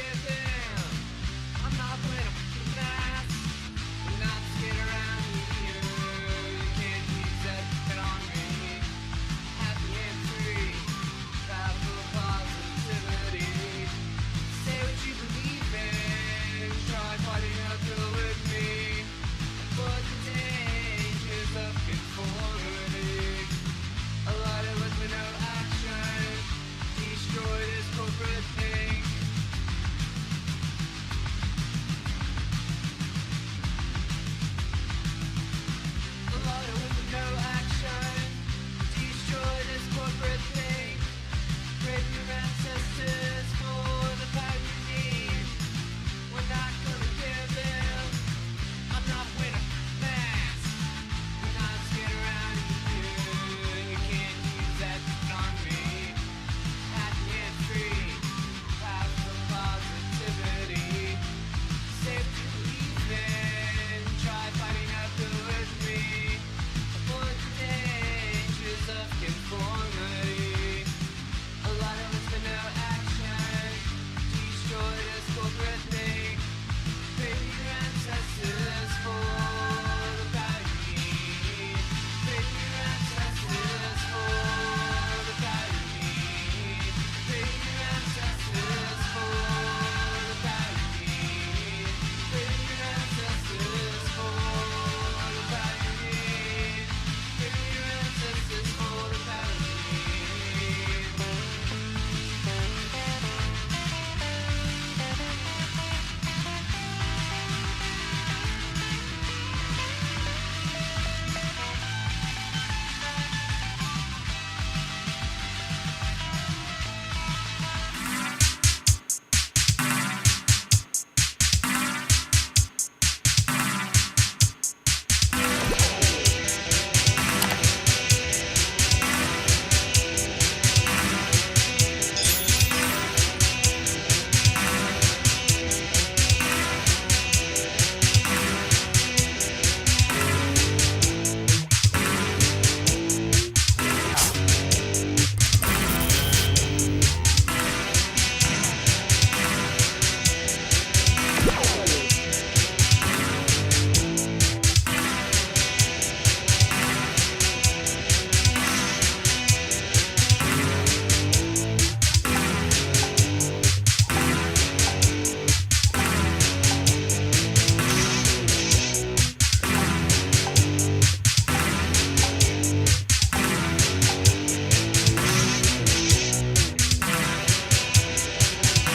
give them. I'm not wearing a mask. I'm not scared around here. You can't use that on me. Happy and free. Powerful positivity. Say what you believe in. Try fighting uphill with me. Avoid the dangers of conformity. A lot of us with no action. Destroy this corporate thing. A lot of us with no action. Destroy this corporate thing. Brave your ancestors for the power you need. We're not gonna give them. I'm not wearing a mask. We're not scared around here. You can't use that on me. Happy and free. Powerful positivity. Say what you believe in. Try fighting uphill with me. Avoid the dangers of conformity. A lot of us with no action. Destroy this corporate thing. Baby, your ancestors for the power you need. Baby, your ancestors for the power you need. Baby, your ancestors for the power you need. Baby, your ancestors for the power you need. Baby, your ancestors for the power you need.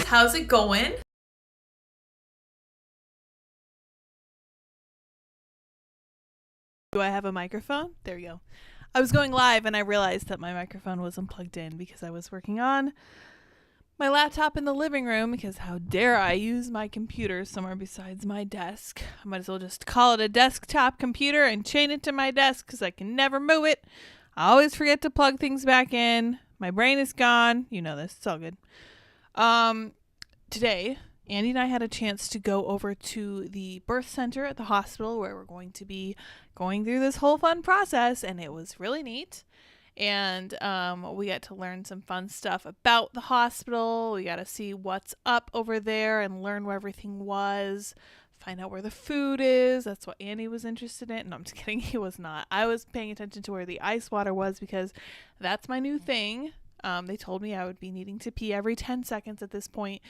How's it going? Do I have a microphone? There we go. I was going live and I realized that my microphone wasn't plugged in because I was working on my laptop in the living room, because how dare I use my computer somewhere besides my desk. I might as well just call it a desktop computer and chain it to my desk because I can never move it. I always forget to plug things back in. My brain is gone. You know this. It's all good. Today, Andy and I had a chance to go over to the birth center at the hospital where we're going to be going through this whole fun process, and it was really neat. And we got to learn some fun stuff about the hospital. We got to see what's up over there and learn where everything was, find out where the food is. That's what Andy was interested in. No, I'm just kidding. He was not. I was paying attention to where the ice water was because that's my new thing. They told me I would be needing to pee every 10 seconds at this point.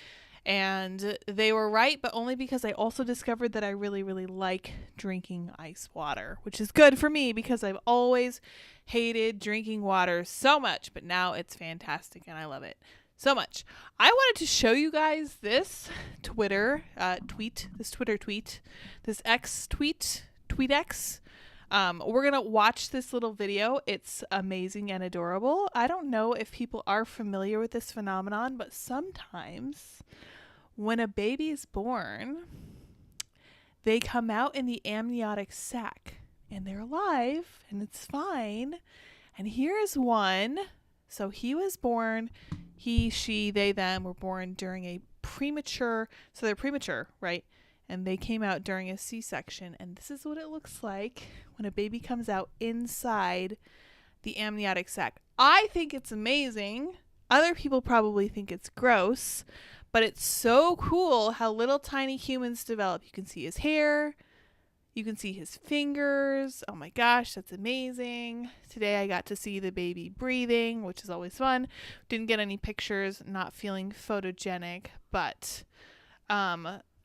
And they were right, but only because I also discovered that I really, really like drinking ice water, which is good for me because I've always hated drinking water so much, but now it's fantastic and I love it so much. I wanted to show you guys this Twitter tweet, this X tweet, TweetX. We're going to watch this little video. It's amazing and adorable. I don't know if people are familiar with this phenomenon, but sometimes when a baby is born, they come out in the amniotic sac and they're alive and it's fine. And here's one. So he was born, he, she, they, them were born during a premature, so they're premature, right? And they came out during a C-section. And this is what it looks like when a baby comes out inside the amniotic sac. I think it's amazing. Other people probably think it's gross. But it's so cool how little tiny humans develop. You can see his hair. You can see his fingers. Oh my gosh, that's amazing. Today I got to see the baby breathing, which is always fun. Didn't get any pictures, not feeling photogenic, but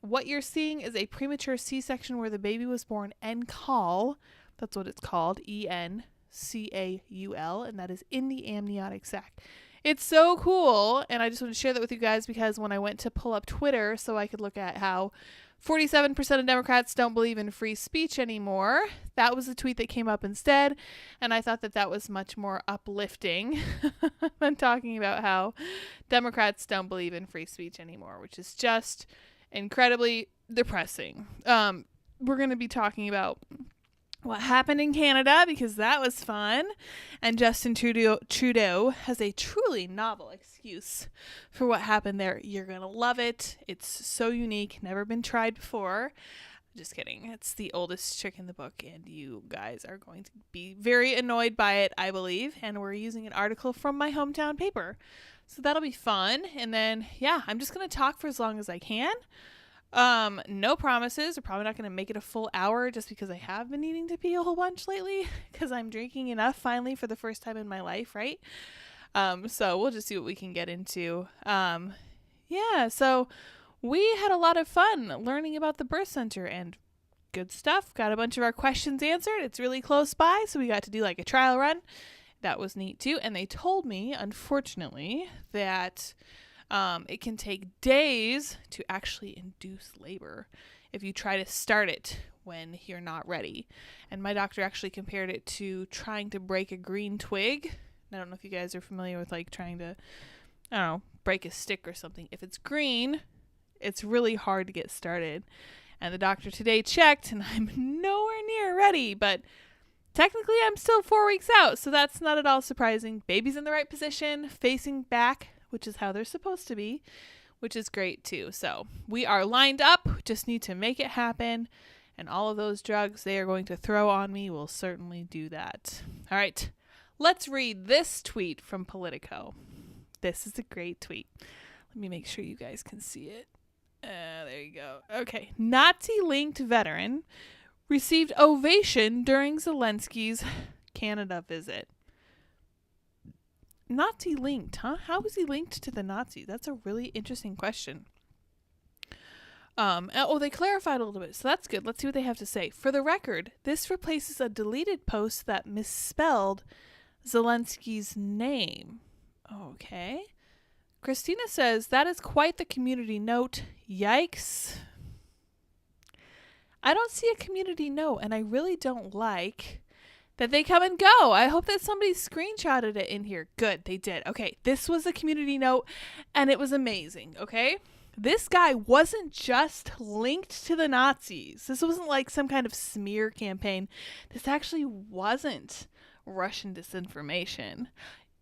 what you're seeing is a premature C-section where the baby was born encaul. That's what it's called, ENCAUL, and that is in the amniotic sac. It's so cool, and I just want to share that with you guys because when I went to pull up Twitter so I could look at how 47% of Democrats don't believe in free speech anymore, that was the tweet that came up instead, and I thought that that was much more uplifting than talking about how Democrats don't believe in free speech anymore, which is just incredibly depressing. We're going to be talking about what happened in Canada because that was fun. And Justin Trudeau has a truly novel excuse for what happened there. You're going to love it. It's so unique. Never been tried before. Just kidding. It's the oldest trick in the book, and you guys are going to be very annoyed by it, I believe. And we're using an article from my hometown paper. So that'll be fun. And then, yeah, I'm just going to talk for as long as I can. No promises. We're probably not going to make it a full hour just because I have been needing to pee a whole bunch lately because I'm drinking enough finally for the first time in my life, right? So we'll just see what we can get into. Yeah, so we had a lot of fun learning about the birth center and good stuff. Got a bunch of our questions answered. It's really close by, so we got to do like a trial run. That was neat too. And they told me, unfortunately, that it can take days to actually induce labor if you try to start it when you're not ready. And my doctor actually compared it to trying to break a green twig. I don't know if you guys are familiar with like trying to, I don't know, break a stick or something. If it's green, it's really hard to get started. And the doctor today checked and I'm nowhere near ready, but technically I'm still 4 weeks out, so that's not at all surprising. Baby's in the right position, facing back, which is how they're supposed to be, which is great too. So we are lined up, just need to make it happen. And all of those drugs they are going to throw on me will certainly do that. All right, let's read this tweet from Politico. This is a great tweet. Let me make sure you guys can see it. There you go. Okay. Nazi-linked veteran received ovation during Zelensky's Canada visit. Nazi-linked, huh? How was he linked to the Nazis? That's a really interesting question. They clarified a little bit, so that's good. Let's see what they have to say. For the record, this replaces a deleted post that misspelled Zelensky's name. Okay. Christina says, that is quite the community note. Yikes. I don't see a community note, and I really don't like that they come and go. I hope that somebody screenshotted it in here. Good, they did. Okay, this was a community note, and it was amazing, okay? This guy wasn't just linked to the Nazis. This wasn't like some kind of smear campaign. This actually wasn't Russian disinformation.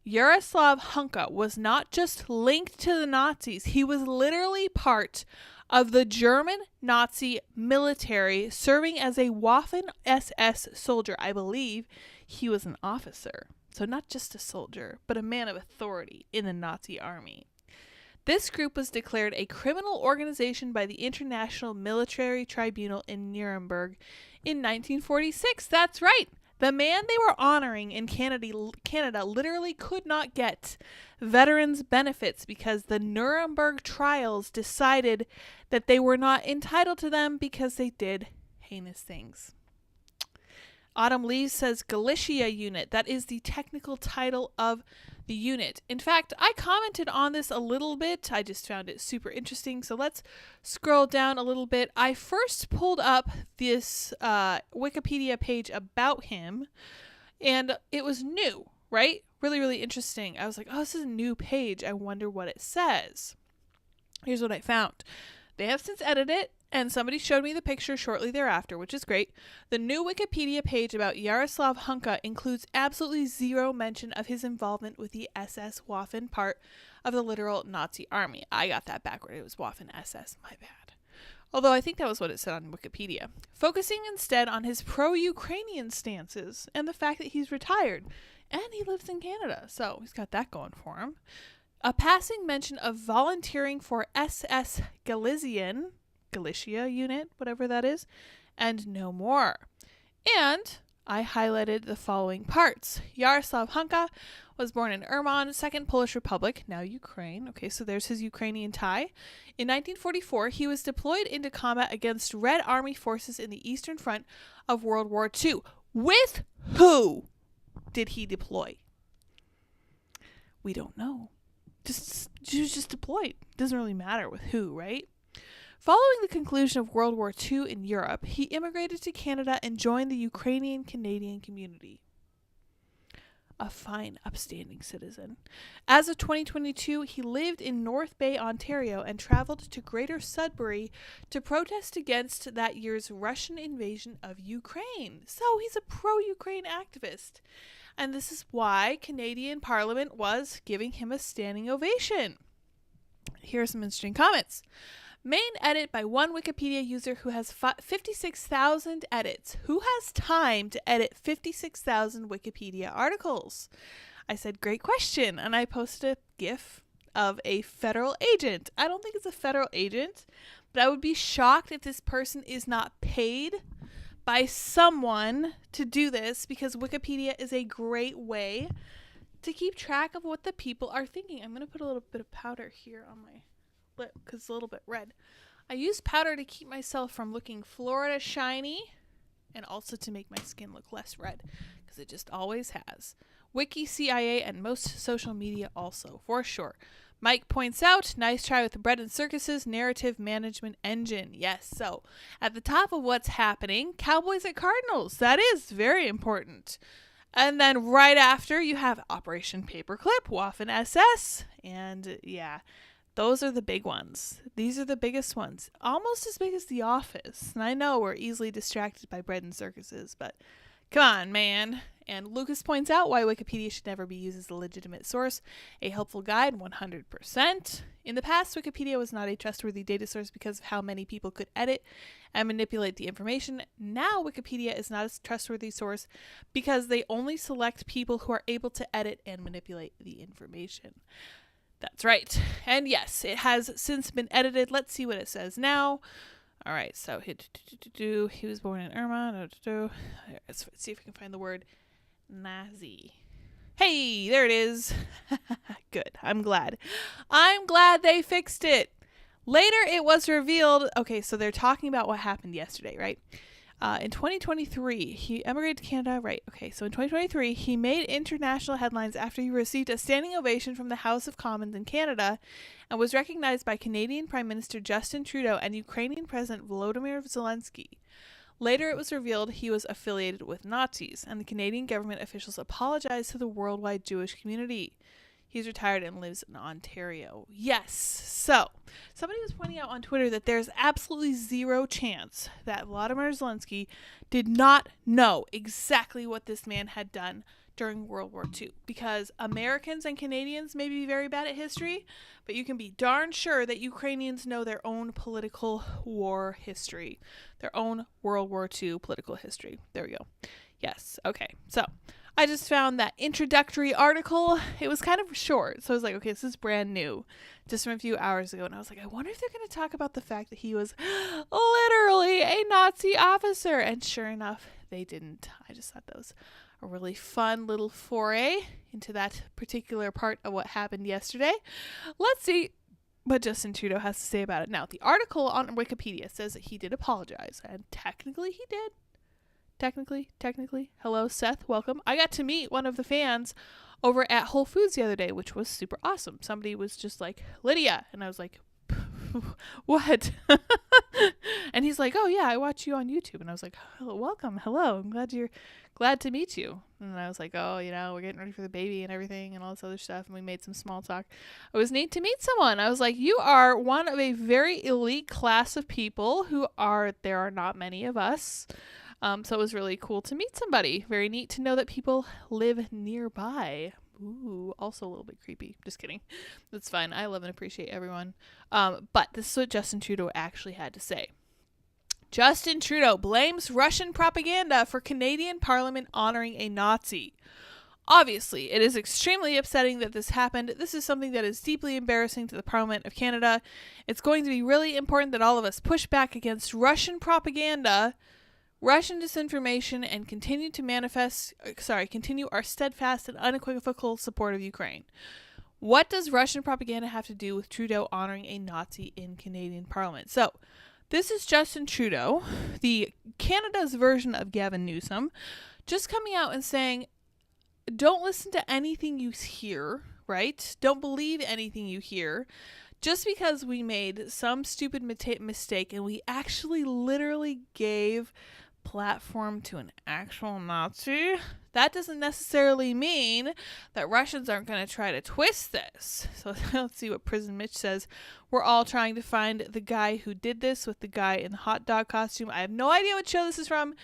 Yaroslav Hunka was not just linked to the Nazis. He was literally part of the German Nazi military serving as a Waffen-SS soldier. I believe he was an officer. So not just a soldier, but a man of authority in the Nazi army. This group was declared a criminal organization by the International Military Tribunal in Nuremberg in 1946. That's right. The man they were honoring in Canada literally could not get veterans benefits because the Nuremberg trials decided that they were not entitled to them because they did heinous things. Autumn Leaves says Galicia Unit. That is the technical title of the unit. In fact, I commented on this a little bit. I just found it super interesting. So let's scroll down a little bit. I first pulled up this Wikipedia page about him, and it was new, right? Really, really interesting. I was like, oh, this is a new page. I wonder what it says. Here's what I found. They have since edited it, and somebody showed me the picture shortly thereafter, which is great. The new Wikipedia page about Yaroslav Hunka includes absolutely zero mention of his involvement with the SS Waffen part of the literal Nazi army. I got that backward. It was Waffen-SS. My bad. Although I think that was what it said on Wikipedia. Focusing instead on his pro-Ukrainian stances and the fact that he's retired and he lives in Canada. So he's got that going for him. A passing mention of volunteering for SS Galicia unit, whatever that is, and no more. And I highlighted the following parts. Yaroslav Hunka was born in Urman, Second Polish Republic, now Ukraine. Okay, so there's his Ukrainian tie. In 1944, he was deployed into combat against Red Army forces in the Eastern Front of World War II. With who did he deploy? We don't know. He was just deployed. Doesn't really matter with who, right? Following the conclusion of World War II in Europe, he immigrated to Canada and joined the Ukrainian-Canadian community. A fine, upstanding citizen. As of 2022, he lived in North Bay, Ontario, and traveled to Greater Sudbury to protest against that year's Russian invasion of Ukraine. So he's a pro-Ukraine activist. And this is why Canadian Parliament was giving him a standing ovation. Here are some interesting comments. Main edit by one Wikipedia user who has 56,000 edits. Who has time to edit 56,000 Wikipedia articles? I said, great question. And I posted a GIF of a federal agent. I don't think it's a federal agent, but I would be shocked if this person is not paid by someone to do this, because Wikipedia is a great way to keep track of what the people are thinking. I'm going to put a little bit of powder here on my lip because it's a little bit red. I use powder to keep myself from looking Florida shiny and also to make my skin look less red because it just always has. Wiki, CIA, and most social media also, for sure. Mike points out, nice try with the bread and circuses narrative management engine. Yes, so at the top of what's happening, Cowboys at Cardinals. That is very important. And then right after, you have Operation Paperclip, Waffen SS, and yeah, those are the big ones. These are the biggest ones. Almost as big as The Office. And I know we're easily distracted by bread and circuses, but come on, man. And Lucas points out why Wikipedia should never be used as a legitimate source. A helpful guide, 100%. In the past, Wikipedia was not a trustworthy data source because of how many people could edit and manipulate the information. Now, Wikipedia is not a trustworthy source because they only select people who are able to edit and manipulate the information. That's right. And yes, it has since been edited. Let's see what it says now. All right, so he was born in Irma. Let's see if we can find the word Nazi. Hey, there it is. Good. I'm glad. I'm glad they fixed it. Later, it was revealed. Okay, so they're talking about what happened yesterday, right? In 2023, he emigrated to Canada, right? Okay, so in 2023, he made international headlines after he received a standing ovation from the House of Commons in Canada and was recognized by Canadian Prime Minister Justin Trudeau and Ukrainian President Volodymyr Zelensky. Later, it was revealed he was affiliated with Nazis, and the Canadian government officials apologized to the worldwide Jewish community. He's retired and lives in Ontario. Yes. So, somebody was pointing out on Twitter that there's absolutely zero chance that Volodymyr Zelensky did not know exactly what this man had done during World War II. Because Americans and Canadians may be very bad at history, but you can be darn sure that Ukrainians know their own political war history. Their own World War II political history. There we go. Yes. Okay. So, I just found that introductory article. It was kind of short. So I was like, okay, this is brand new. Just from a few hours ago. And I was like, I wonder if they're going to talk about the fact that he was literally a Nazi officer. And sure enough, they didn't. I just thought that was a really fun little foray into that particular part of what happened yesterday. Let's see what Justin Trudeau has to say about it. Now, the article on Wikipedia says that he did apologize. And technically he did. Technically. Hello, Seth. Welcome. I got to meet one of the fans over at Whole Foods the other day, which was super awesome. Somebody was just like, Lydia. And I was like, what? And he's like, oh, yeah, I watch you on YouTube. And I was like, oh, welcome. Hello. I'm glad to meet you. And I was like, oh, we're getting ready for the baby and everything and all this other stuff. And we made some small talk. It was neat to meet someone. I was like, you are one of a very elite class of people there are not many of us. So it was really cool to meet somebody. Very neat to know that people live nearby. Ooh, also a little bit creepy. Just kidding. That's fine. I love and appreciate everyone. But this is what Justin Trudeau actually had to say. Justin Trudeau blames Russian propaganda for Canadian Parliament honoring a Nazi. Obviously, it is extremely upsetting that this happened. This is something that is deeply embarrassing to the Parliament of Canada. It's going to be really important that all of us push back against Russian propaganda, Russian disinformation, and continue our steadfast and unequivocal support of Ukraine. What does Russian propaganda have to do with Trudeau honoring a Nazi in Canadian Parliament? So, this is Justin Trudeau, the Canada's version of Gavin Newsom, just coming out and saying, don't listen to anything you hear, right? Don't believe anything you hear. Just because we made some stupid mistake and we actually literally gave platform to an actual Nazi, that doesn't necessarily mean that Russians aren't going to try to twist this. So let's see what Prison Mitch says. We're all trying to find the guy who did this with the guy in the hot dog costume. I have no idea what show this is from.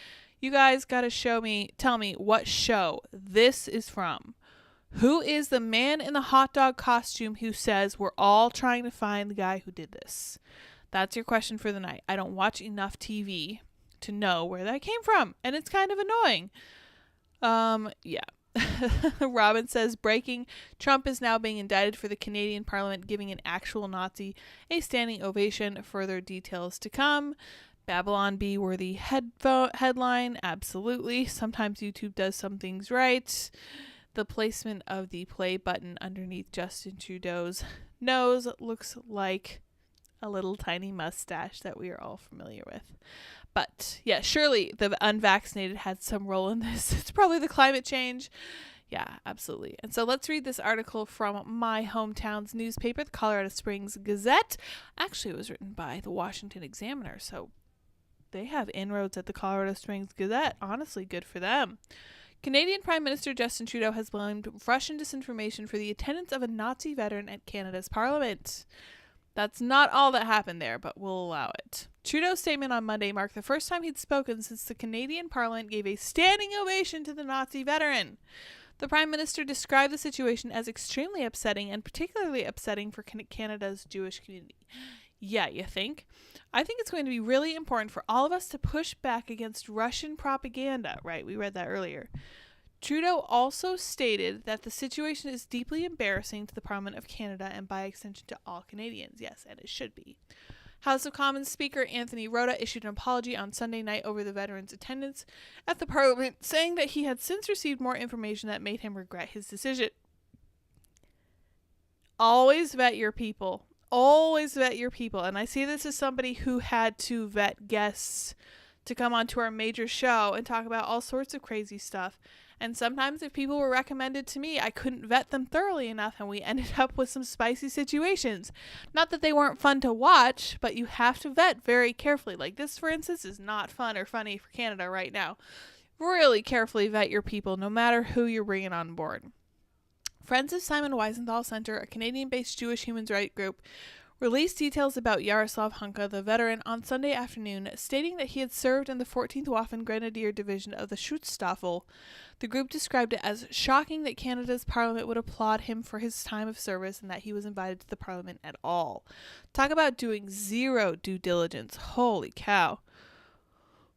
You guys got to tell me what show this is from. Who is the man in the hot dog costume who says we're all trying to find the guy who did this? That's your question for the night. I don't watch enough TV to know where that came from, and it's kind of annoying. Yeah. Robin says, breaking, Trump is now being indicted for the Canadian Parliament giving an actual Nazi a standing ovation. Further details to come. Babylon Bee worthy headline. Absolutely. Sometimes YouTube does some things right. The placement of the play button underneath Justin Trudeau's nose looks like a little tiny mustache that we are all familiar with. But yeah, surely the unvaccinated had some role in this. It's probably the climate change. Yeah, absolutely. And so let's read this article from my hometown's newspaper, the Colorado Springs Gazette. Actually, it was written by the Washington Examiner, so they have inroads at the Colorado Springs Gazette. Honestly, good for them. Canadian Prime Minister Justin Trudeau has blamed Russian disinformation for the attendance of a Nazi veteran at Canada's Parliament. That's not all that happened there, but we'll allow it. Trudeau's statement on Monday marked the first time he'd spoken since the Canadian Parliament gave a standing ovation to the Nazi veteran. The Prime Minister described the situation as extremely upsetting and particularly upsetting for Canada's Jewish community. Yeah, you think? I think it's going to be really important for all of us to push back against Russian propaganda, right? We read that earlier. Trudeau also stated that the situation is deeply embarrassing to the Parliament of Canada and by extension to all Canadians. Yes, and it should be. House of Commons Speaker Anthony Rota issued an apology on Sunday night over the veteran's attendance at the Parliament, saying that he had since received more information that made him regret his decision. Always vet your people. Always vet your people. And I see this as somebody who had to vet guests to come onto our major show and talk about all sorts of crazy stuff. And sometimes if people were recommended to me, I couldn't vet them thoroughly enough, and we ended up with some spicy situations. Not that they weren't fun to watch, but you have to vet very carefully. Like this, for instance, is not fun or funny for Canada right now. Really carefully vet your people, no matter who you're bringing on board. Friends of Simon Wiesenthal Center, a Canadian-based Jewish human rights group, released details about Yaroslav Hunka, the veteran, on Sunday afternoon, stating that he had served in the 14th Waffen Grenadier Division of the Schutzstaffel. The group described it as shocking that Canada's Parliament would applaud him for his time of service and that he was invited to the Parliament at all. Talk about doing zero due diligence. Holy cow.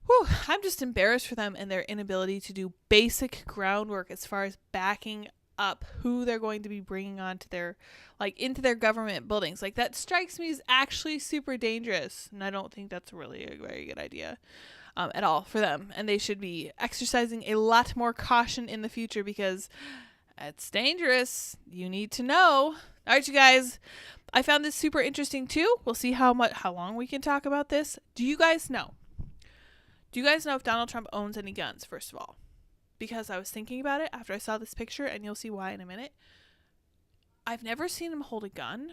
Whew, I'm just embarrassed for them and their inability to do basic groundwork as far as backing up who they're going to be bringing on to their, into their government buildings. That strikes me as actually super dangerous, and I don't think that's really a very good idea at all for them, and they should be exercising a lot more caution in the future because it's dangerous. You need to know. All right, you guys, I found this super interesting too. We'll see how long we can talk about this. Do you guys know if Donald Trump owns any guns, first of all? Because I was thinking about it after I saw this picture, and you'll see why in a minute. I've never seen him hold a gun,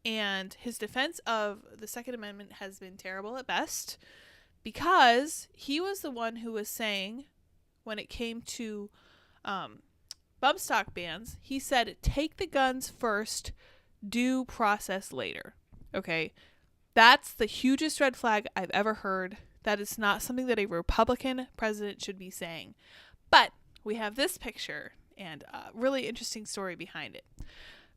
and his defense of the Second Amendment has been terrible at best, because he was the one who was saying, when it came to bump stock bans, he said, take the guns first, due process later. Okay, that's the hugest red flag I've ever heard. That is not something that a Republican president should be saying. But we have this picture and a really interesting story behind it.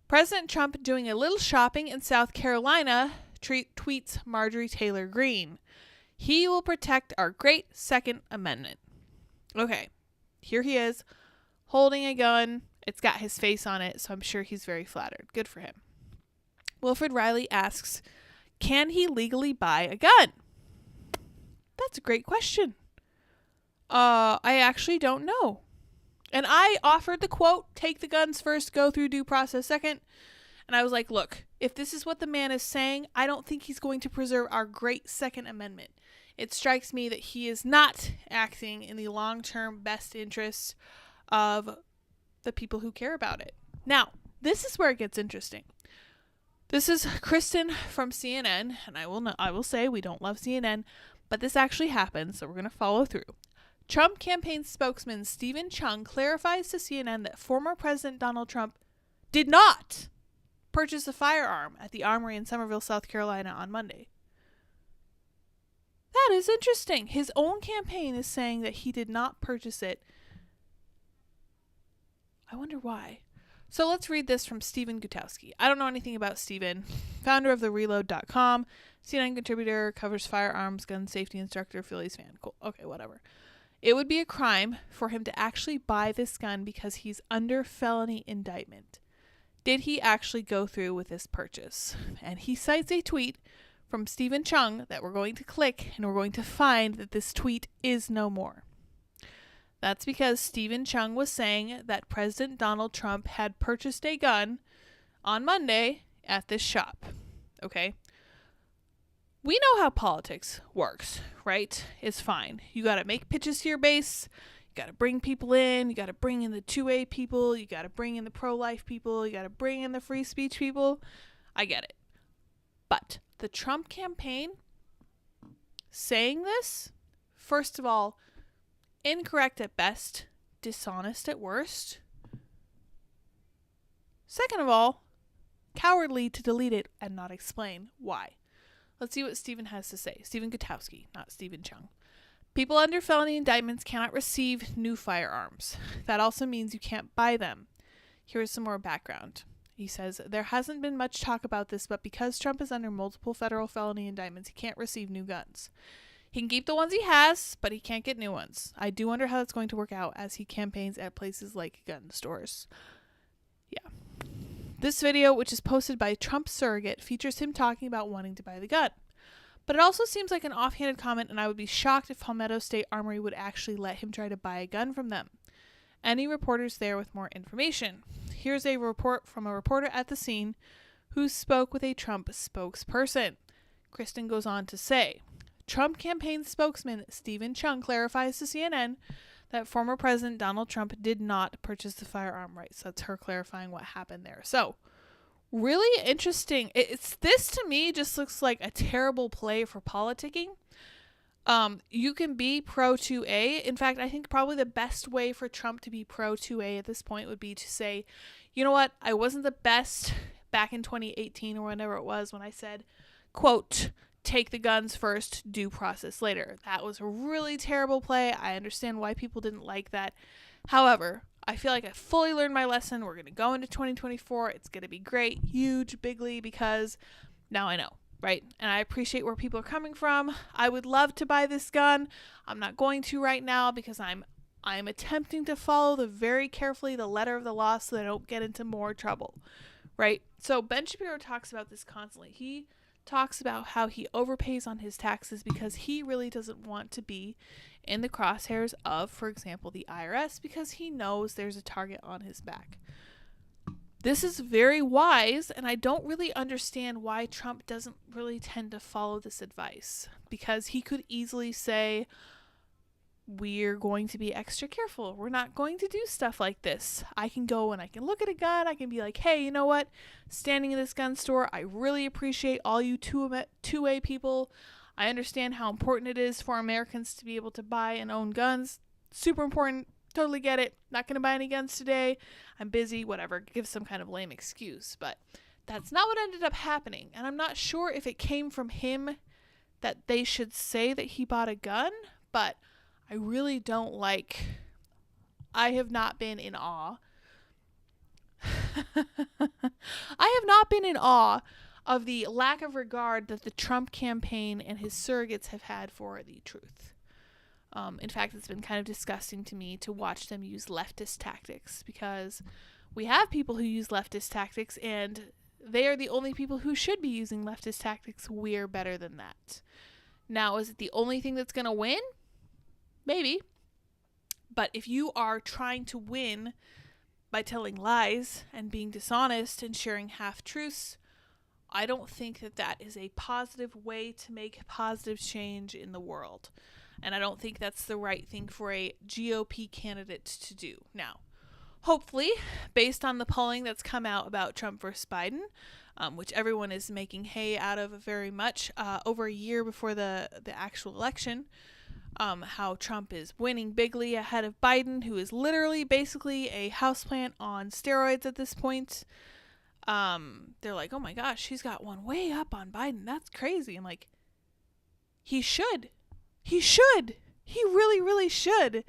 President Trump doing a little shopping in South Carolina tweets Marjorie Taylor Greene. He will protect our great Second Amendment. Okay, here he is holding a gun. It's got his face on it, so I'm sure he's very flattered. Good for him. Wilfred Riley asks, can he legally buy a gun? That's a great question. I actually don't know. And I offered the quote, take the guns first, go through due process second. And I was like, look, if this is what the man is saying, I don't think he's going to preserve our great Second Amendment. It strikes me that he is not acting in the long-term best interests of the people who care about it. Now, this is where it gets interesting. This is Kristen from CNN, and I will say we don't love CNN, but this actually happened, so we're going to follow through. Trump campaign spokesman Stephen Chung clarifies to CNN that former President Donald Trump did not purchase a firearm at the Armory in Summerville, South Carolina on Monday. That is interesting. His own campaign is saying that he did not purchase it. I wonder why. So let's read this from Stephen Gutowski. I don't know anything about Stephen. Founder of TheReload.com, CNN contributor, covers firearms, gun safety instructor, Phillies fan. Cool. Okay, whatever. It would be a crime for him to actually buy this gun because he's under felony indictment. Did he actually go through with this purchase? And he cites a tweet from Stephen Chung that we're going to click, and we're going to find that this tweet is no more. That's because Stephen Chung was saying that President Donald Trump had purchased a gun on Monday at this shop. Okay? We know how politics works, right? It's fine. You got to make pitches to your base. You got to bring people in. You got to bring in the 2A people. You got to bring in the pro-life people. You got to bring in the free speech people. I get it. But the Trump campaign saying this, first of all, incorrect at best, dishonest at worst. Second of all, cowardly to delete it and not explain why. Let's see what Stephen has to say. Stephen Gutowski, not Stephen Chung. People under felony indictments cannot receive new firearms. That also means you can't buy them. Here's some more background. He says, there hasn't been much talk about this, but because Trump is under multiple federal felony indictments, he can't receive new guns. He can keep the ones he has, but he can't get new ones. I do wonder how that's going to work out as he campaigns at places like gun stores. Yeah. This video, which is posted by Trump surrogate, features him talking about wanting to buy the gun. But it also seems like an offhanded comment, and I would be shocked if Palmetto State Armory would actually let him try to buy a gun from them. Any reporters there with more information? Here's a report from a reporter at the scene who spoke with a Trump spokesperson. Kristen goes on to say, Trump campaign spokesman Stephen Chung clarifies to CNN that former President Donald Trump did not purchase the firearm. Right, so that's her clarifying what happened there. So, really interesting. This to me just looks like a terrible play for politicking. You can be pro 2A. In fact, I think probably the best way for Trump to be pro 2A at this point would be to say, you know what, I wasn't the best back in 2018 or whenever it was when I said, quote, take the guns first, due process later. That was a really terrible play. I understand why people didn't like that. However, I feel like I fully learned my lesson. We're going to go into 2024. It's going to be great, huge, bigly, because now I know, right? And I appreciate where people are coming from. I would love to buy this gun. I'm not going to right now because I'm attempting to follow very carefully the letter of the law so that I don't get into more trouble, right? So Ben Shapiro talks about this constantly. He talks about how he overpays on his taxes because he really doesn't want to be in the crosshairs of, for example, the IRS, because he knows there's a target on his back. This is very wise, and I don't really understand why Trump doesn't really tend to follow this advice, because he could easily say, we're going to be extra careful. We're not going to do stuff like this. I can go and I can look at a gun. I can be like, hey, you know what? Standing in this gun store, I really appreciate all you 2A people. I understand how important it is for Americans to be able to buy and own guns. Super important. Totally get it. Not going to buy any guns today. I'm busy, whatever. Give some kind of lame excuse. But that's not what ended up happening. And I'm not sure if it came from him that they should say that he bought a gun, but I really don't like, I have not been in awe. I have not been in awe of the lack of regard that the Trump campaign and his surrogates have had for the truth. In fact, it's been kind of disgusting to me to watch them use leftist tactics, because we have people who use leftist tactics, and they are the only people who should be using leftist tactics. We're better than that. Now, is it the only thing that's going to win? Maybe. But if you are trying to win by telling lies and being dishonest and sharing half-truths, I don't think that that is a positive way to make positive change in the world. And I don't think that's the right thing for a GOP candidate to do. Now, hopefully, based on the polling that's come out about Trump versus Biden, which everyone is making hay out of very much, over a year before the actual election, how Trump is winning bigly ahead of Biden, who is literally basically a houseplant on steroids at this point. They're like, oh my gosh, he's got one way up on Biden. That's crazy. I'm like, he should. He should. He really, really should.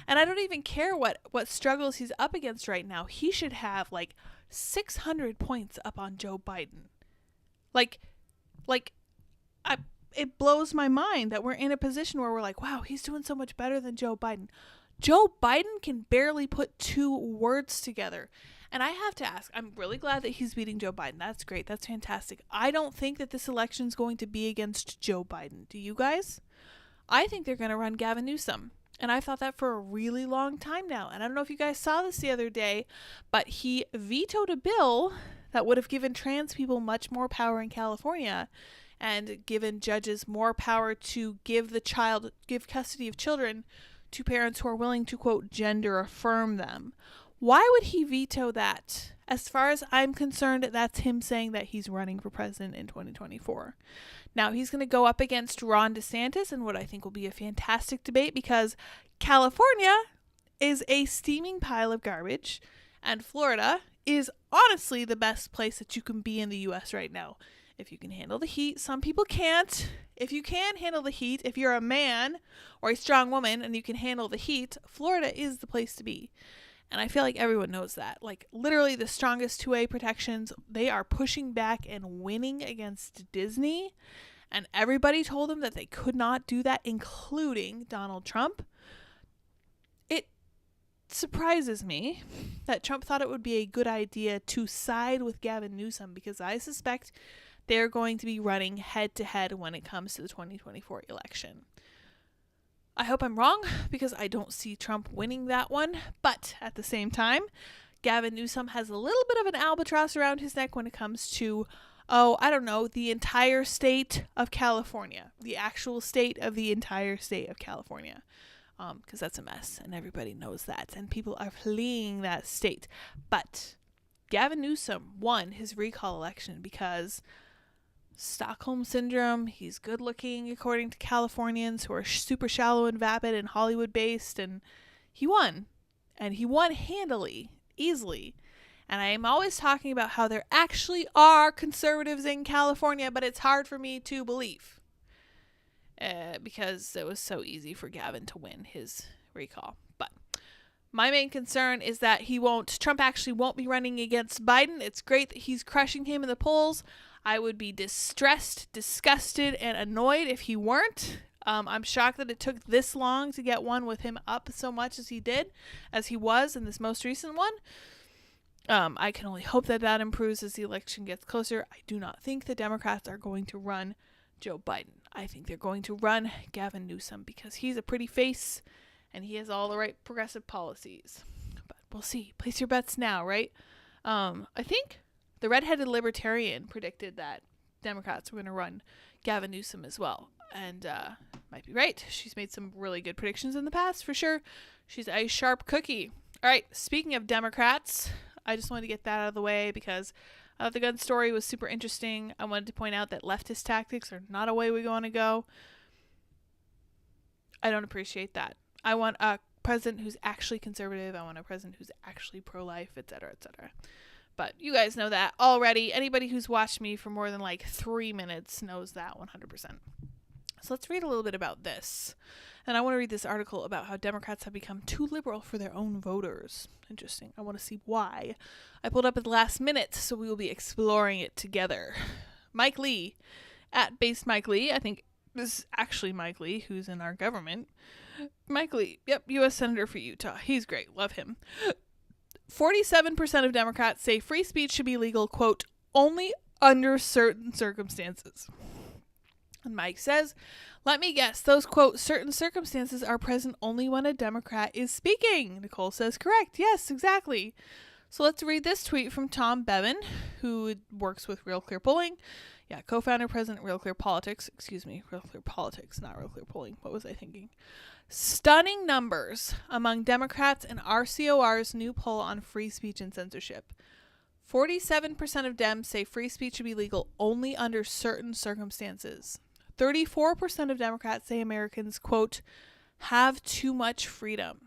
And I don't even care what struggles he's up against right now. He should have like 600 points up on Joe Biden. It blows my mind that we're in a position where we're like, wow, he's doing so much better than Joe Biden. Joe Biden can barely put 2 words together. And I have to ask, I'm really glad that he's beating Joe Biden. That's great. That's fantastic. I don't think that this election is going to be against Joe Biden. Do you guys? I think they're going to run Gavin Newsom. And I've thought that for a really long time now. And I don't know if you guys saw this the other day, but he vetoed a bill that would have given trans people much more power in California and given judges more power to give custody of children to parents who are willing to, quote, gender affirm them. Why would he veto that? As far as I'm concerned, that's him saying that he's running for president in 2024. Now, he's going to go up against Ron DeSantis in what I think will be a fantastic debate, because California is a steaming pile of garbage, and Florida is honestly the best place that you can be in the U.S. right now. If you can handle the heat, some people can't. If you can handle the heat, if you're a man or a strong woman and you can handle the heat, Florida is the place to be. And I feel like everyone knows that. Like, literally the strongest 2A protections, they are pushing back and winning against Disney. And everybody told them that they could not do that, including Donald Trump. It surprises me that Trump thought it would be a good idea to side with Gavin Newsom, because I suspect they're going to be running head-to-head when it comes to the 2024 election. I hope I'm wrong, because I don't see Trump winning that one. But at the same time, Gavin Newsom has a little bit of an albatross around his neck when it comes to, the entire state of California. The actual state of the entire state of California. Because that's a mess, and everybody knows that. And people are fleeing that state. But Gavin Newsom won his recall election because Stockholm Syndrome, he's good looking according to Californians who are super shallow and vapid and Hollywood based, and he won. And he won handily, easily. And I am always talking about how there actually are conservatives in California, but it's hard for me to believe. Because it was so easy for Gavin to win his recall. But my main concern is that Trump actually won't be running against Biden. It's great that he's crushing him in the polls. I would be distressed, disgusted, and annoyed if he weren't. I'm shocked that it took this long to get one with him up so much as he was in this most recent one. I can only hope that that improves as the election gets closer. I do not think the Democrats are going to run Joe Biden. I think they're going to run Gavin Newsom because he's a pretty face and he has all the right progressive policies. But we'll see. Place your bets now, right? I think the redheaded libertarian predicted that Democrats were going to run Gavin Newsom as well. And might be right. She's made some really good predictions in the past, for sure. She's a sharp cookie. All right, speaking of Democrats, I just wanted to get that out of the way because the gun story was super interesting. I wanted to point out that leftist tactics are not a way we want to go. I don't appreciate that. I want a president who's actually conservative. I want a president who's actually pro-life, etc., etc. But you guys know that already. Anybody who's watched me for more than like 3 minutes knows that 100%. So let's read a little bit about this. And I want to read this article about how Democrats have become too liberal for their own voters. Interesting. I want to see why. I pulled up at the last minute, so we will be exploring it together. Mike Lee, at Based Mike Lee, I think this is actually Mike Lee, who's in our government, Mike Lee, yep, U.S. Senator for Utah. He's great. Love him. 47% of Democrats say free speech should be legal, quote, only under certain circumstances. And Mike says, let me guess, those, quote, certain circumstances are present only when a Democrat is speaking. Nicole says, correct. Yes, exactly. So let's read this tweet from Tom Bevan, who works with Real Clear Polling. Yeah, co-founder, president, Real Clear Politics. Excuse me, Real Clear Politics, not Real Clear Polling. What was I thinking? Stunning numbers among Democrats in RCOR's new poll on free speech and censorship. 47% of Dems say free speech should be legal only under certain circumstances. 34% of Democrats say Americans, quote, have too much freedom.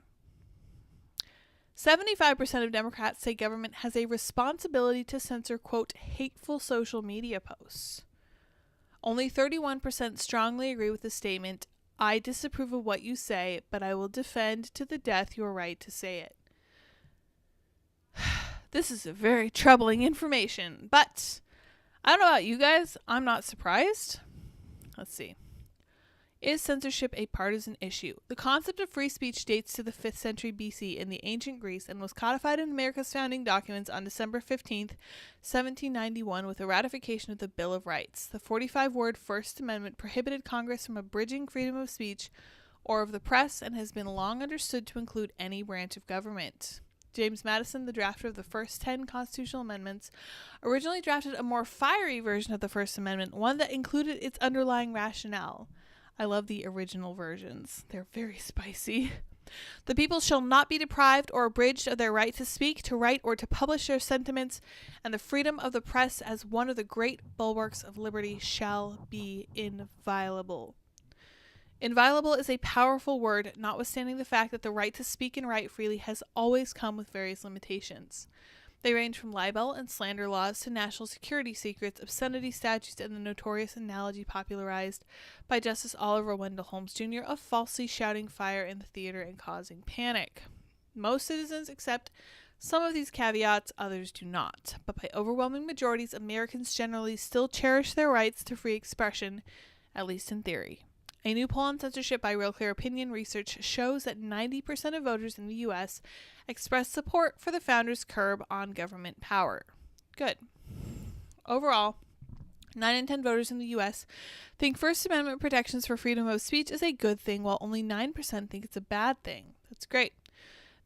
75% of Democrats say government has a responsibility to censor, quote, hateful social media posts. Only 31% strongly agree with the statement, I disapprove of what you say, but I will defend to the death your right to say it. This is a very troubling information, but I don't know about you guys. I'm not surprised. Let's see. Is censorship a partisan issue? The concept of free speech dates to the 5th century BC in the ancient Greece and was codified in America's founding documents on December 15th, 1791 with the ratification of the Bill of Rights. The 45-word First Amendment prohibited Congress from abridging freedom of speech or of the press and has been long understood to include any branch of government. James Madison, the drafter of the first 10 constitutional amendments, originally drafted a more fiery version of the First Amendment, one that included its underlying rationale. I love the original versions. They're very spicy. The people shall not be deprived or abridged of their right to speak, to write, or to publish their sentiments, and the freedom of the press as one of the great bulwarks of liberty shall be inviolable. Inviolable is a powerful word, notwithstanding the fact that the right to speak and write freely has always come with various limitations. They range from libel and slander laws to national security secrets, obscenity statutes, and the notorious analogy popularized by Justice Oliver Wendell Holmes Jr. of falsely shouting fire in the theater and causing panic. Most citizens accept some of these caveats, others do not. But by overwhelming majorities, Americans generally still cherish their rights to free expression, at least in theory. A new poll on censorship by Real Clear Opinion Research shows that 90% of voters in the U.S. expressed support for the founders' curb on government power. Good. Overall, 9 in 10 voters in the U.S. think First Amendment protections for freedom of speech is a good thing, while only 9% think it's a bad thing. That's great.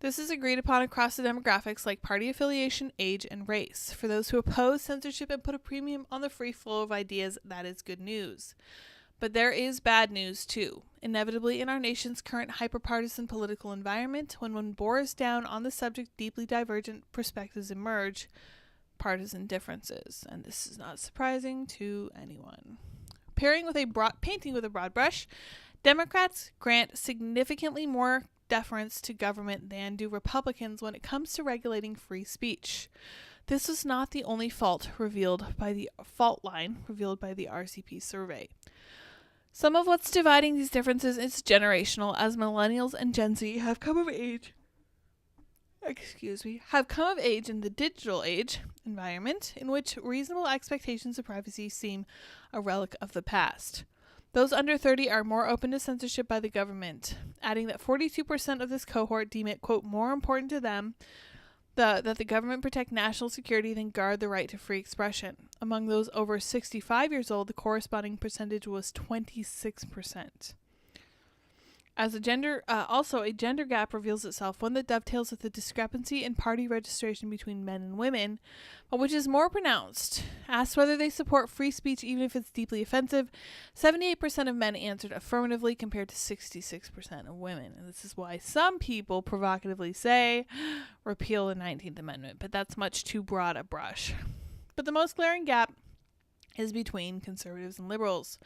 This is agreed upon across the demographics like party affiliation, age, and race. For those who oppose censorship and put a premium on the free flow of ideas, that is good news. But there is bad news, too. Inevitably, in our nation's current hyperpartisan political environment, when one bores down on the subject, deeply divergent perspectives emerge, partisan differences. And this is not surprising to anyone. Painting with a broad brush, Democrats grant significantly more deference to government than do Republicans when it comes to regulating free speech. This was not the only fault line revealed by the RCP survey. Some of what's dividing these differences is generational, as millennials and Gen Z have come of age in the digital age environment in which reasonable expectations of privacy seem a relic of the past. Those under 30 are more open to censorship by the government, adding that 42% of this cohort deem it, quote, more important to them that the government protect national security than guard the right to free expression. Among those over 65 years old, the corresponding percentage was 26%. As a gender gap reveals itself, one that dovetails with the discrepancy in party registration between men and women, but which is more pronounced. Asked whether they support free speech even if it's deeply offensive, 78% of men answered affirmatively compared to 66% of women. And this is why some people provocatively say, repeal the 19th Amendment, but that's much too broad a brush. But the most glaring gap is between conservatives and liberals,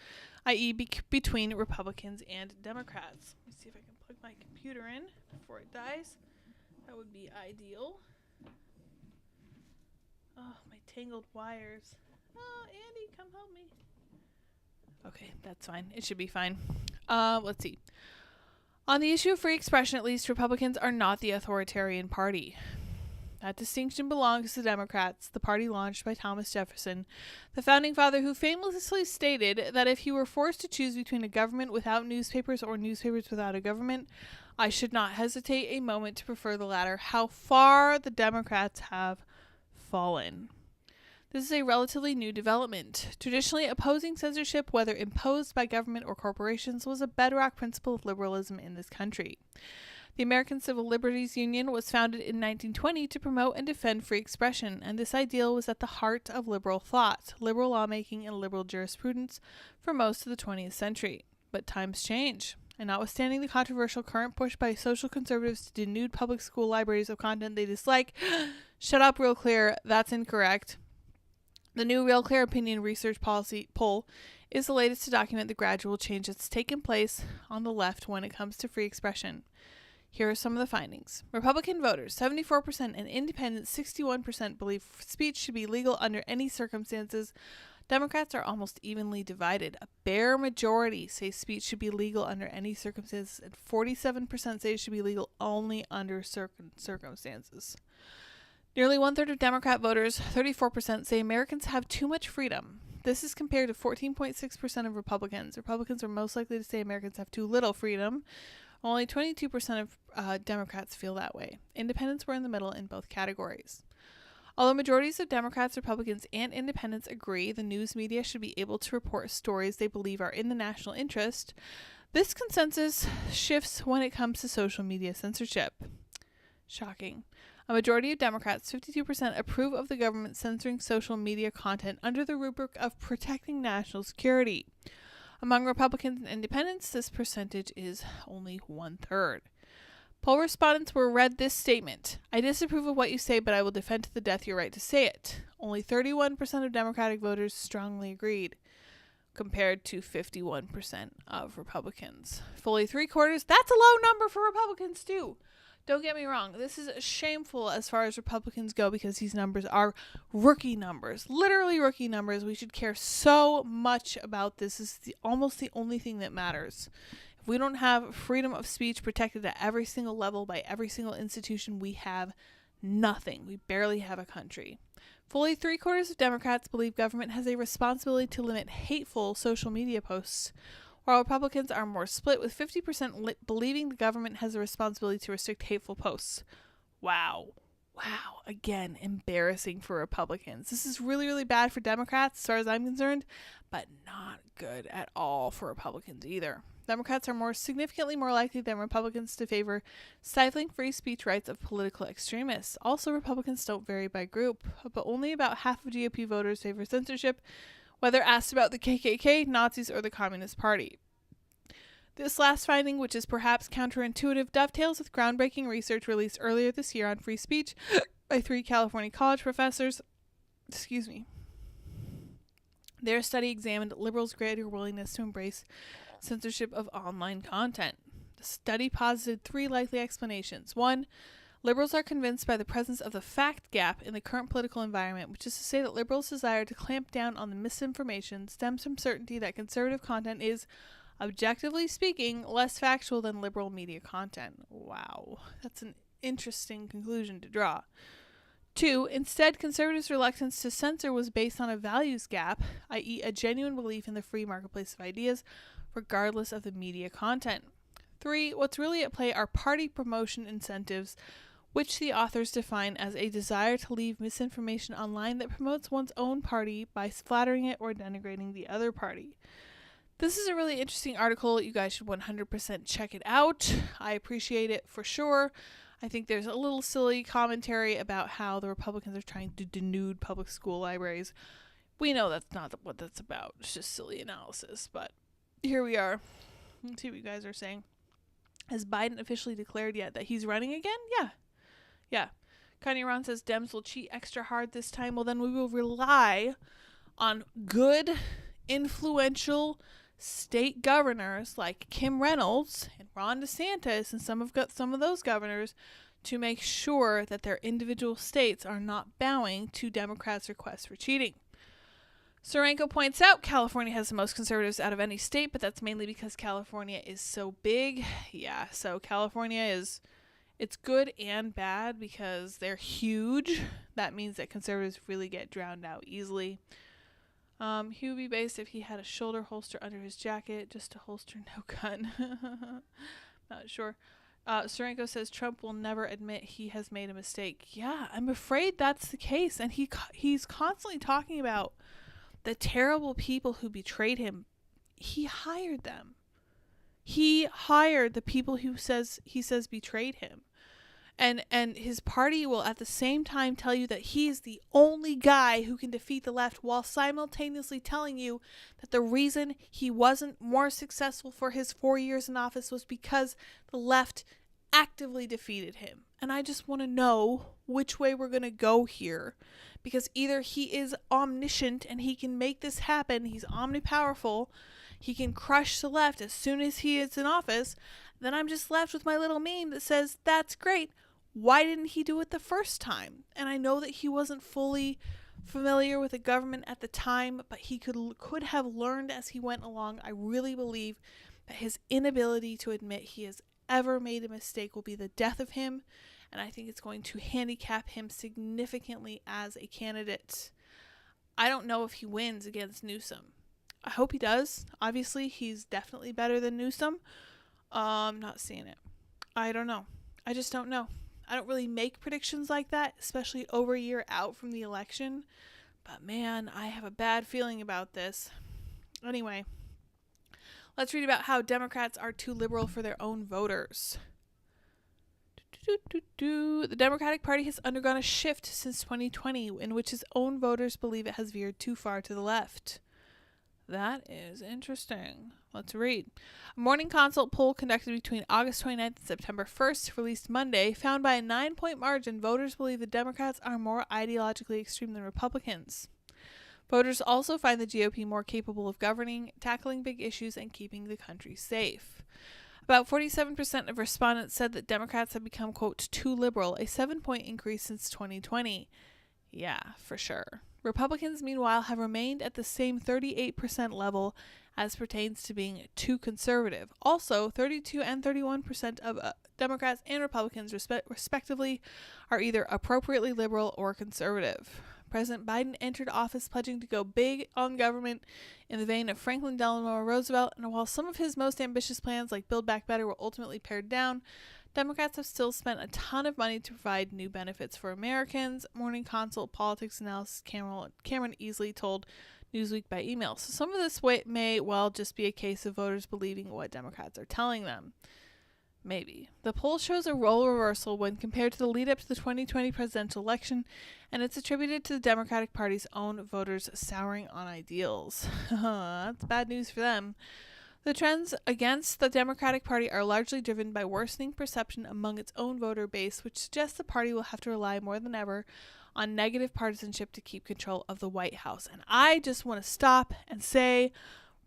i.e. between Republicans and Democrats. Let me see if I can plug my computer in before it dies. That would be ideal. Oh, my tangled wires. Oh, Andy, come help me. Okay, that's fine. It should be fine. Let's see. On the issue of free expression, at least, Republicans are not the authoritarian party. That distinction belongs to Democrats, the party launched by Thomas Jefferson, the founding father who famously stated that if he were forced to choose between a government without newspapers or newspapers without a government, I should not hesitate a moment to prefer the latter. How far the Democrats have fallen. This is a relatively new development. Traditionally, opposing censorship, whether imposed by government or corporations, was a bedrock principle of liberalism in this country. The American Civil Liberties Union was founded in 1920 to promote and defend free expression, and this ideal was at the heart of liberal thought, liberal lawmaking, and liberal jurisprudence for most of the 20th century. But times change, and notwithstanding the controversial current push by social conservatives to denude public school libraries of content they dislike, shut up, Real Clear, that's incorrect. The new Real Clear Opinion Research Policy poll is the latest to document the gradual change that's taken place on the left when it comes to free expression. Here are some of the findings. Republican voters, 74%, and independents, 61%, believe speech should be legal under any circumstances. Democrats are almost evenly divided. A bare majority say speech should be legal under any circumstances, and 47% say it should be legal only under circumstances. Nearly one-third of Democrat voters, 34%, say Americans have too much freedom. This is compared to 14.6% of Republicans. Republicans are most likely to say Americans have too little freedom. Only 22% of Democrats feel that way. Independents were in the middle in both categories. Although majorities of Democrats, Republicans, and independents agree the news media should be able to report stories they believe are in the national interest, this consensus shifts when it comes to social media censorship. Shocking. A majority of Democrats, 52%, approve of the government censoring social media content under the rubric of protecting national security. Among Republicans and independents, this percentage is only one-third. Poll respondents were read this statement: I disapprove of what you say, but I will defend to the death your right to say it. Only 31% of Democratic voters strongly agreed, compared to 51% of Republicans. Fully three-quarters, that's a low number for Republicans too. Don't get me wrong, this is shameful as far as Republicans go because these numbers are rookie numbers, literally rookie numbers. We should care so much about this. This is almost the only thing that matters. If we don't have freedom of speech protected at every single level by every single institution, we have nothing. We barely have a country. Fully three-quarters of Democrats believe government has a responsibility to limit hateful social media posts, while Republicans are more split, with 50% believing the government has a responsibility to restrict hateful posts. Wow. Again, embarrassing for Republicans. This is really, really bad for Democrats, as far as I'm concerned, but not good at all for Republicans either. Democrats are significantly more likely than Republicans to favor stifling free speech rights of political extremists. Also, Republicans don't vary by group, but only about half of GOP voters favor censorship, whether asked about the KKK, Nazis, or the Communist Party. This last finding, which is perhaps counterintuitive, dovetails with groundbreaking research released earlier this year on free speech by 3 California college professors. Their study examined liberals' greater willingness to embrace censorship of online content. The study posited 3 likely explanations. 1, liberals are convinced by the presence of the fact gap in the current political environment, which is to say that liberals' desire to clamp down on the misinformation stems from certainty that conservative content is, objectively speaking, less factual than liberal media content. Wow, that's an interesting conclusion to draw. 2, instead, conservatives' reluctance to censor was based on a values gap, i.e. a genuine belief in the free marketplace of ideas, regardless of the media content. 3, what's really at play are party promotion incentives, which the authors define as a desire to leave misinformation online that promotes one's own party by flattering it or denigrating the other party. This is a really interesting article. You guys should 100% check it out. I appreciate it for sure. I think there's a little silly commentary about how the Republicans are trying to denude public school libraries. We know that's not what that's about. It's just silly analysis, but here we are. Let's see what you guys are saying. Has Biden officially declared yet that he's running again? Yeah. Kanye Ron says Dems will cheat extra hard this time. Well, then we will rely on good, influential state governors like Kim Reynolds and Ron DeSantis and some of those governors to make sure that their individual states are not bowing to Democrats' requests for cheating. Sorenko points out California has the most conservatives out of any state, but that's mainly because California is so big. Yeah, so California is It's good and bad because they're huge. That means that conservatives really get drowned out easily. He would be based if he had a shoulder holster under his jacket, just a holster, no gun. Not sure. Serenko says Trump will never admit he has made a mistake. Yeah, I'm afraid that's the case. And he's constantly talking about the terrible people who betrayed him. He hired them. He hired the people he says betrayed him. And his party will at the same time tell you that he's the only guy who can defeat the left, while simultaneously telling you that the reason he wasn't more successful for his 4 years in office was because the left actively defeated him. And I just want to know which way we're going to go here, because either he is omniscient and he can make this happen, he's omnipowerful, he can crush the left as soon as he is in office, then I'm just left with my little meme that says, that's great. Why didn't he do it the first time? And I know that he wasn't fully familiar with the government at the time, but he could have learned as he went along. I really believe that his inability to admit he has ever made a mistake will be the death of him, and I think it's going to handicap him significantly as a candidate. I don't know if he wins against Newsom. I hope he does. Obviously, he's definitely better than Newsom. Not seeing it. I don't know. I just don't know. I don't really make predictions like that, especially over a year out from the election. But man, I have a bad feeling about this. Anyway, let's read about how Democrats are too liberal for their own voters. The Democratic Party has undergone a shift since 2020 in which its own voters believe it has veered too far to the left. That is interesting. Let's read. A Morning Consult poll conducted between August 29th and September 1st, released Monday, found by a 9-point margin voters believe the Democrats are more ideologically extreme than Republicans. Voters also find the GOP more capable of governing, tackling big issues, and keeping the country safe. About 47% of respondents said that Democrats have become, quote, too liberal, a 7-point increase since 2020. Yeah, for sure. Republicans, meanwhile, have remained at the same 38% level as pertains to being too conservative. Also, 32 and 31% of Democrats and Republicans, respectively, are either appropriately liberal or conservative. President Biden entered office pledging to go big on government in the vein of Franklin Delano Roosevelt, and while some of his most ambitious plans, like Build Back Better, were ultimately pared down, Democrats have still spent a ton of money to provide new benefits for Americans. Morning Consult politics analyst Cameron Easley told Newsweek by email. So some of this may well just be a case of voters believing what Democrats are telling them. Maybe. The poll shows a role reversal when compared to the lead up to the 2020 presidential election, and it's attributed to the Democratic Party's own voters souring on ideals. That's bad news for them. The trends against the Democratic Party are largely driven by worsening perception among its own voter base, which suggests the party will have to rely more than ever on negative partisanship to keep control of the White House. And I just want to stop and say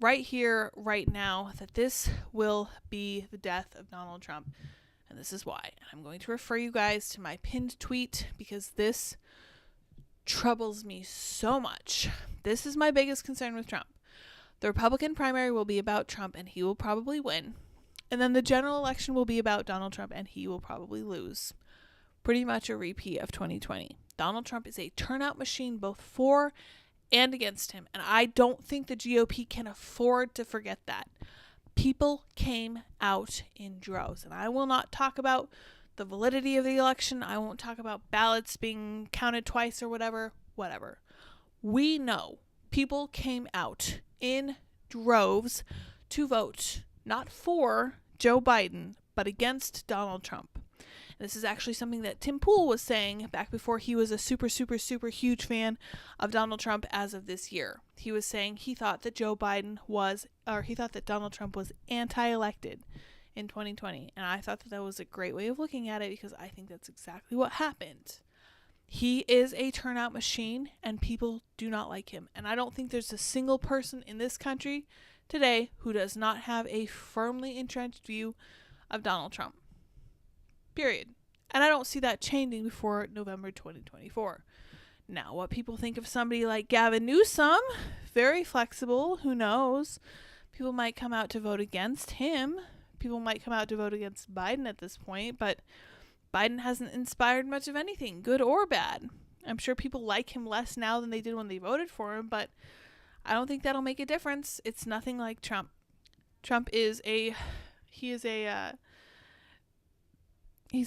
right here, right now, that this will be the death of Donald Trump. And this is why. And I'm going to refer you guys to my pinned tweet because this troubles me so much. This is my biggest concern with Trump. The Republican primary will be about Trump, and he will probably win. And then the general election will be about Donald Trump, and he will probably lose. Pretty much a repeat of 2020. Donald Trump is a turnout machine both for and against him, and I don't think the GOP can afford to forget that. People came out in droves, and I will not talk about the validity of the election. I won't talk about ballots being counted twice or whatever. We know people came out in droves to vote not for Joe Biden, but against Donald Trump. This is actually something that Tim Pool was saying back before he was a super, super, super huge fan of Donald Trump as of this year. He was saying he thought that he thought that Donald Trump was anti-elected in 2020. And I thought that was a great way of looking at it because I think that's exactly what happened. He is a turnout machine and people do not like him. And I don't think there's a single person in this country today who does not have a firmly entrenched view of Donald Trump. Period. And I don't see that changing before November 2024. Now, what people think of somebody like Gavin Newsom, very flexible, who knows? People might come out to vote against him. People might come out to vote against Biden at this point, but Biden hasn't inspired much of anything, good or bad. I'm sure people like him less now than they did when they voted for him, but I don't think that'll make a difference. It's nothing like Trump. Trump is he's a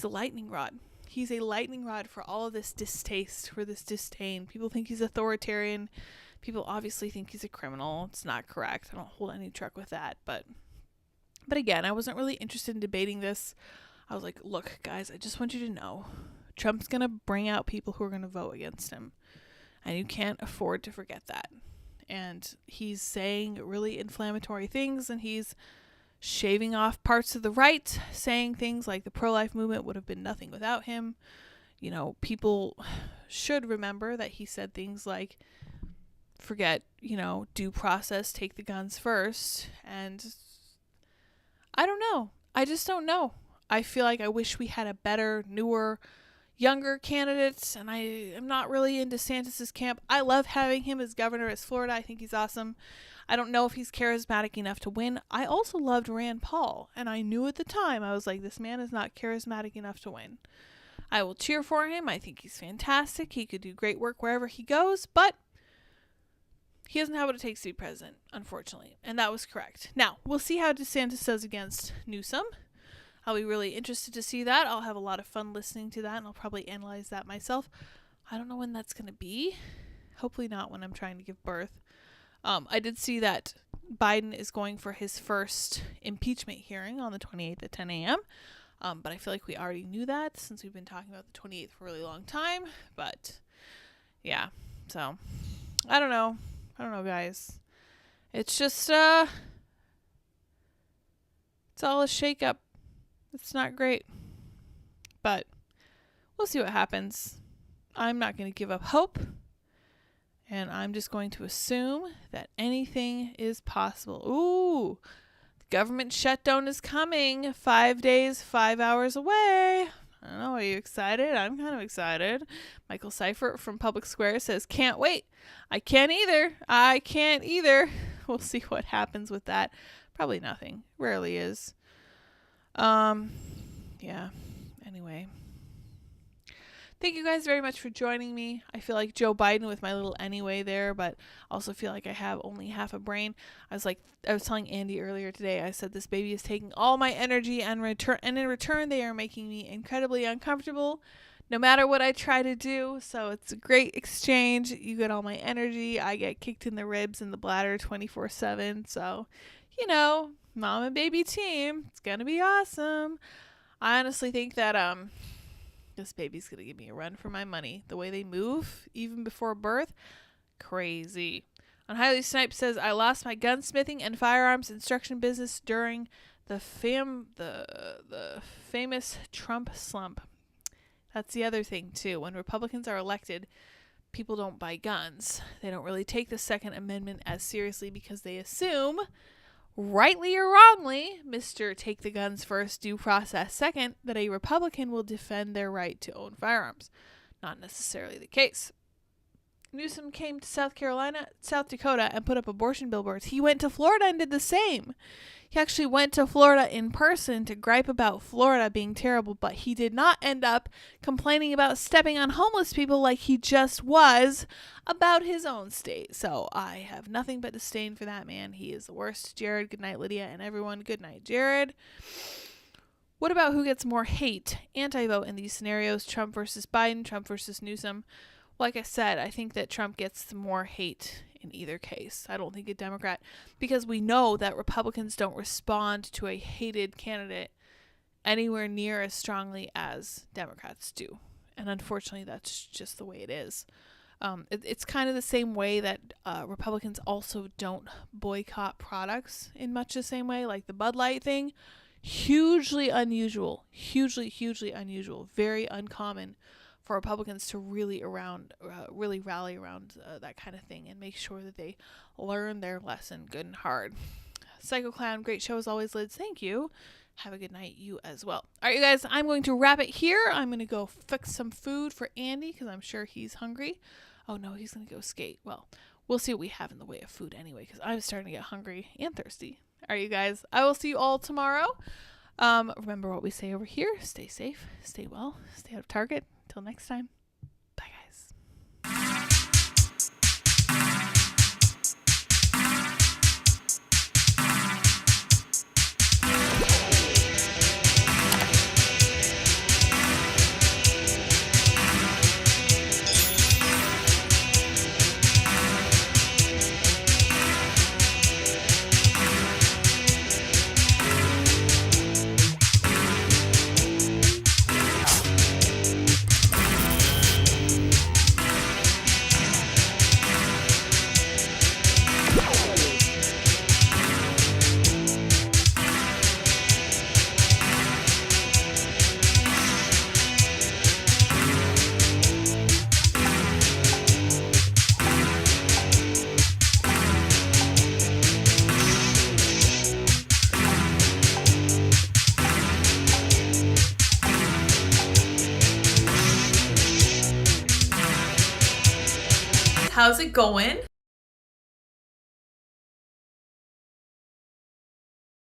lightning rod. He's a lightning rod for all of this distaste, for this disdain. People think he's authoritarian. People obviously think he's a criminal. It's not correct. I don't hold any truck with that. But again, I wasn't really interested in debating this. I was like, look, guys, I just want you to know Trump's going to bring out people who are going to vote against him. And you can't afford to forget that. And he's saying really inflammatory things, and he's shaving off parts of the right, saying things like the pro-life movement would have been nothing without him. You know, people should remember that he said things like, forget, due process, take the guns first. And I don't know. I just don't know. I feel like I wish we had a better, newer, younger candidate, and I am not really in DeSantis' camp. I love having him as governor of Florida. I think he's awesome. I don't know if he's charismatic enough to win. I also loved Rand Paul, and I knew at the time, I was like, this man is not charismatic enough to win. I will cheer for him. I think he's fantastic. He could do great work wherever he goes, but he doesn't have what it takes to be president, unfortunately, and that was correct. Now, we'll see how DeSantis does against Newsom. I'll be really interested to see that. I'll have a lot of fun listening to that, and I'll probably analyze that myself. I don't know when that's going to be. Hopefully not when I'm trying to give birth. I did see that Biden is going for his first impeachment hearing on the 28th at 10 a.m., but I feel like we already knew that since we've been talking about the 28th for a really long time. But, yeah, so I don't know. I don't know, guys. It's just, it's all a shakeup. It's not great, but we'll see what happens. I'm not going to give up hope, and I'm just going to assume that anything is possible. Ooh, the government shutdown is coming. 5 days, 5 hours away. I don't know, are you excited? I'm kind of excited. Michael Seifert from PublicSq HERE says, can't wait. I can't either. We'll see what happens with that. Probably nothing. Rarely is. Yeah. Anyway. Thank you guys very much for joining me. I feel like Joe Biden with my little anyway there, but also feel like I have only half a brain. I was telling Andy earlier today, I said this baby is taking all my energy and in return they are making me incredibly uncomfortable no matter what I try to do. So it's a great exchange. You get all my energy. I get kicked in the ribs and the bladder 24/7. So, mom and baby team. It's going to be awesome. I honestly think that this baby's going to give me a run for my money. The way they move, even before birth, crazy. Unhighly Snipe says, I lost my gunsmithing and firearms instruction business during the famous Trump slump. That's the other thing, too. When Republicans are elected, people don't buy guns. They don't really take the Second Amendment as seriously because they assume, rightly or wrongly, Mr. Take the Guns First, Due Process Second, that a Republican will defend their right to own firearms. Not necessarily the case. Newsom came to South Dakota, and put up abortion billboards. He went to Florida and did the same. He actually went to Florida in person to gripe about Florida being terrible, but he did not end up complaining about stepping on homeless people like he just was about his own state. So I have nothing but disdain for that man. He is the worst. Jared, good night, Lydia, and everyone. Good night, Jared. What about who gets more hate? Anti-vote in these scenarios, Trump versus Biden, Trump versus Newsom. Like I said, I think that Trump gets more hate in either case. I don't think a Democrat, because we know that Republicans don't respond to a hated candidate anywhere near as strongly as Democrats do. And unfortunately, that's just the way it is. It's kind of the same way that Republicans also don't boycott products in much the same way, like the Bud Light thing. Hugely unusual. Hugely unusual. Very uncommon for Republicans to really rally around that kind of thing and make sure that they learn their lesson good and hard. Psycho Clown, great show as always, Lids. Thank you. Have a good night, you as well. All right, you guys, I'm going to wrap it here. I'm going to go fix some food for Andy because I'm sure he's hungry. Oh, no, he's going to go skate. Well, we'll see what we have in the way of food anyway because I'm starting to get hungry and thirsty. All right, you guys, I will see you all tomorrow. Remember what we say over here. Stay safe, stay well, stay out of Target. Till next time. Bye, guys. How's it going?